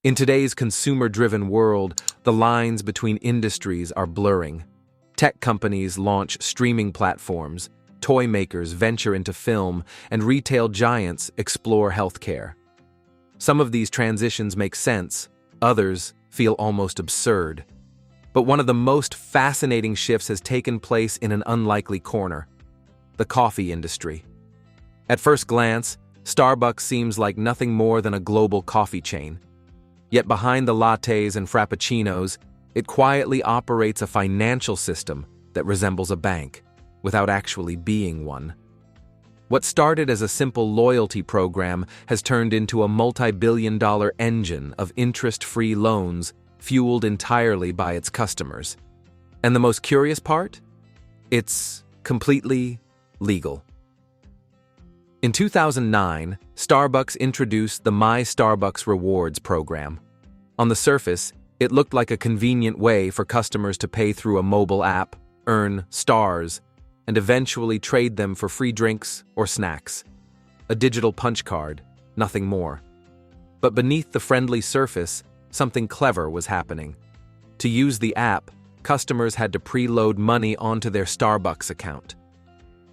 In today's consumer-driven world, the lines between industries are blurring. Tech companies launch streaming platforms, toy makers venture into film, and retail giants explore healthcare. Some of these transitions make sense, others feel almost absurd. But one of the most fascinating shifts has taken place in an unlikely corner: the coffee industry. At first glance, Starbucks seems like nothing more than a global coffee chain. Yet behind the lattes and frappuccinos, it quietly operates a financial system that resembles a bank, without actually being one. What started as a simple loyalty program has turned into a multi-billion-dollar engine of interest-free loans fueled entirely by its customers. And the most curious part? It's completely legal. In 2009, Starbucks introduced the My Starbucks Rewards program. On the surface, it looked like a convenient way for customers to pay through a mobile app, earn stars, and eventually trade them for free drinks or snacks. A digital punch card, nothing more. But beneath the friendly surface, something clever was happening. To use the app, customers had to preload money onto their Starbucks account.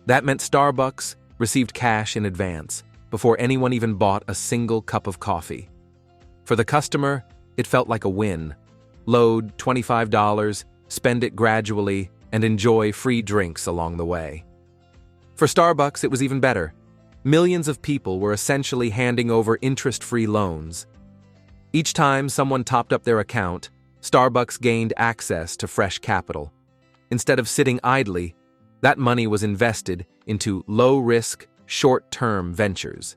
That meant Starbucks received cash in advance, before anyone even bought a single cup of coffee. For the customer, it felt like a win. Load $25, spend it gradually, and enjoy free drinks along the way. For Starbucks, it was even better. Millions of people were essentially handing over interest-free loans. Each time someone topped up their account, Starbucks gained access to fresh capital. Instead of sitting idly, that money was invested into low-risk, short-term ventures.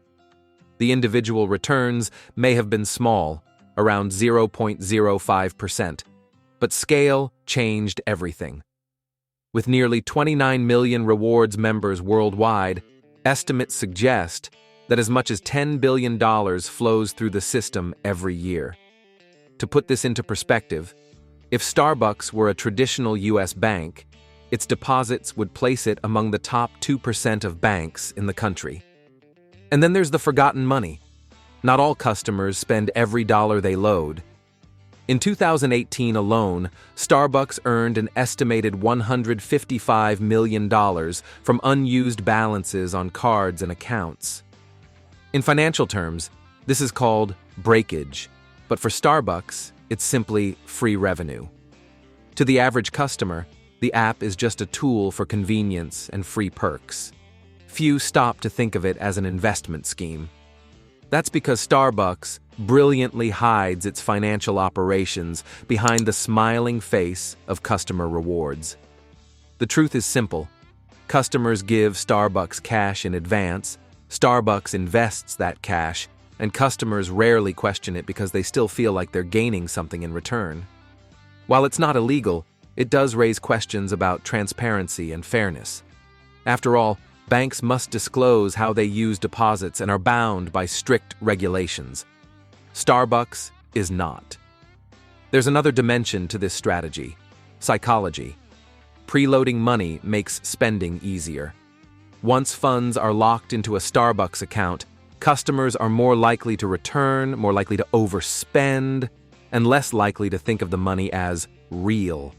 The individual returns may have been small, around 0.05%, but scale changed everything. With nearly 29 million rewards members worldwide, estimates suggest that as much as $10 billion flows through the system every year. To put this into perspective, if Starbucks were a traditional U.S. bank, its deposits would place it among the top 2% of banks in the country. And then there's the forgotten money. Not all customers spend every dollar they load. In 2018 alone, Starbucks earned an estimated $155 million from unused balances on cards and accounts. In financial terms, this is called breakage, but for Starbucks, it's simply free revenue. To the average customer, the app is just a tool for convenience and free perks. Few stop to think of it as an investment scheme. That's because Starbucks brilliantly hides its financial operations behind the smiling face of customer rewards. The truth is simple. Customers give Starbucks cash in advance, Starbucks invests that cash, and customers rarely question it because they still feel like they're gaining something in return. While it's not illegal, it does raise questions about transparency and fairness. After all, banks must disclose how they use deposits and are bound by strict regulations. Starbucks is not. There's another dimension to this strategy: psychology. Preloading money makes spending easier. Once funds are locked into a Starbucks account, customers are more likely to return, more likely to overspend, and less likely to think of the money as real.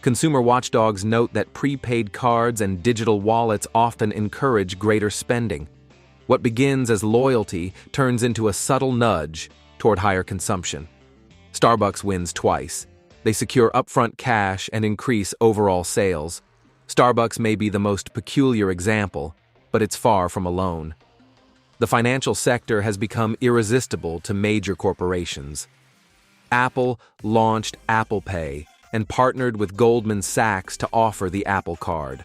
Consumer watchdogs note that prepaid cards and digital wallets often encourage greater spending. What begins as loyalty turns into a subtle nudge toward higher consumption. Starbucks wins twice. They secure upfront cash and increase overall sales. Starbucks may be the most peculiar example, but it's far from alone. The financial sector has become irresistible to major corporations. Apple launched Apple Pay and partnered with Goldman Sachs to offer the Apple Card.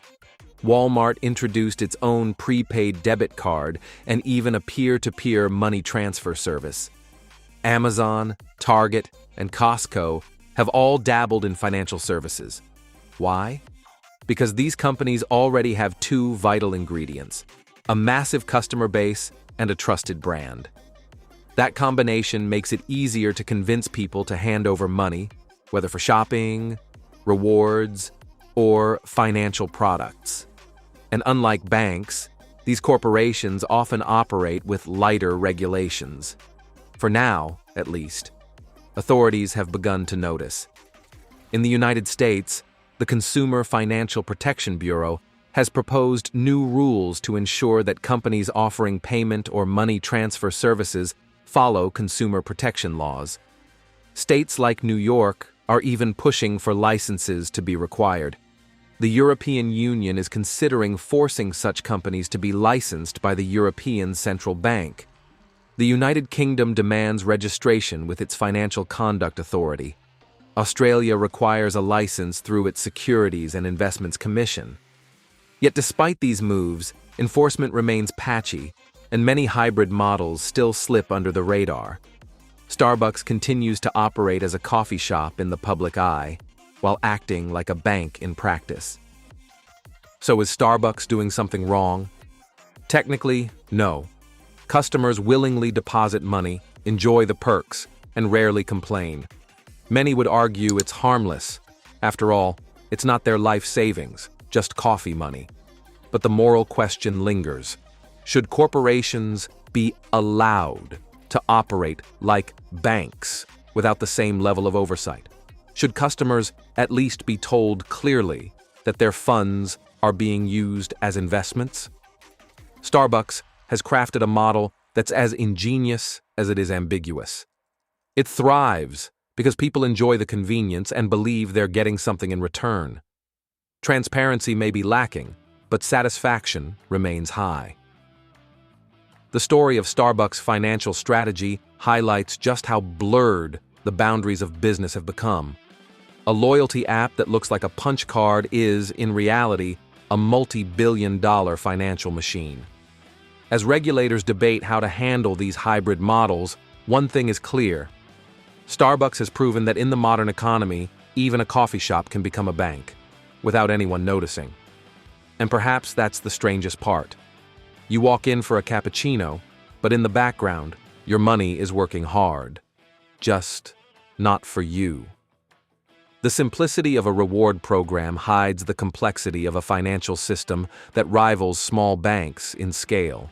Walmart introduced its own prepaid debit card and even a peer-to-peer money transfer service. Amazon, Target, and Costco have all dabbled in financial services. Why? Because these companies already have two vital ingredients: a massive customer base and a trusted brand. That combination makes it easier to convince people to hand over money, whether for shopping, rewards, or financial products. And unlike banks, these corporations often operate with lighter regulations. For now, at least. authorities have begun to notice. In the United States, the Consumer Financial Protection Bureau has proposed new rules to ensure that companies offering payment or money transfer services follow consumer protection laws. States like New York are even pushing for licenses to be required. The European Union is considering forcing such companies to be licensed by the European Central Bank. The United Kingdom demands registration with its Financial Conduct Authority. Australia requires a license through its Securities and Investments Commission. Yet despite these moves, enforcement remains patchy, and many hybrid models still slip under the radar. Starbucks continues to operate as a coffee shop in the public eye, while acting like a bank in practice. So is Starbucks doing something wrong? Technically, no. Customers willingly deposit money, enjoy the perks, and rarely complain. Many would argue it's harmless. After all, it's not their life savings, just coffee money. But the moral question lingers. Should corporations be allowed to operate like banks without the same level of oversight? Should customers at least be told clearly that their funds are being used as investments? Starbucks has crafted a model that's as ingenious as it is ambiguous. It thrives because people enjoy the convenience and believe they're getting something in return. Transparency may be lacking, but satisfaction remains high. The story of Starbucks' financial strategy highlights just how blurred the boundaries of business have become. A loyalty app that looks like a punch card is, in reality, a multi-billion-dollar financial machine. As regulators debate how to handle these hybrid models, one thing is clear. Starbucks has proven that in the modern economy, even a coffee shop can become a bank, without anyone noticing. And perhaps that's the strangest part. You walk in for a cappuccino, but in the background, your money is working hard. Just not for you. The simplicity of a reward program hides the complexity of a financial system that rivals small banks in scale.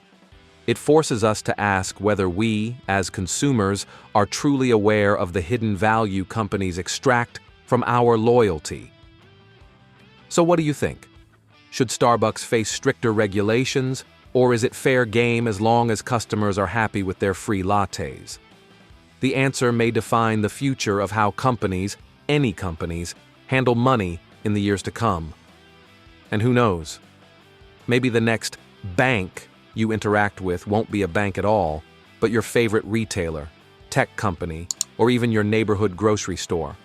It forces us to ask whether we, as consumers, are truly aware of the hidden value companies extract from our loyalty. So what do you think? Should Starbucks face stricter regulations, or is it fair game as long as customers are happy with their free lattes? The answer may define the future of how companies, any companies, handle money in the years to come. And who knows? Maybe the next bank you interact with won't be a bank at all, but your favorite retailer, tech company, or even your neighborhood grocery store.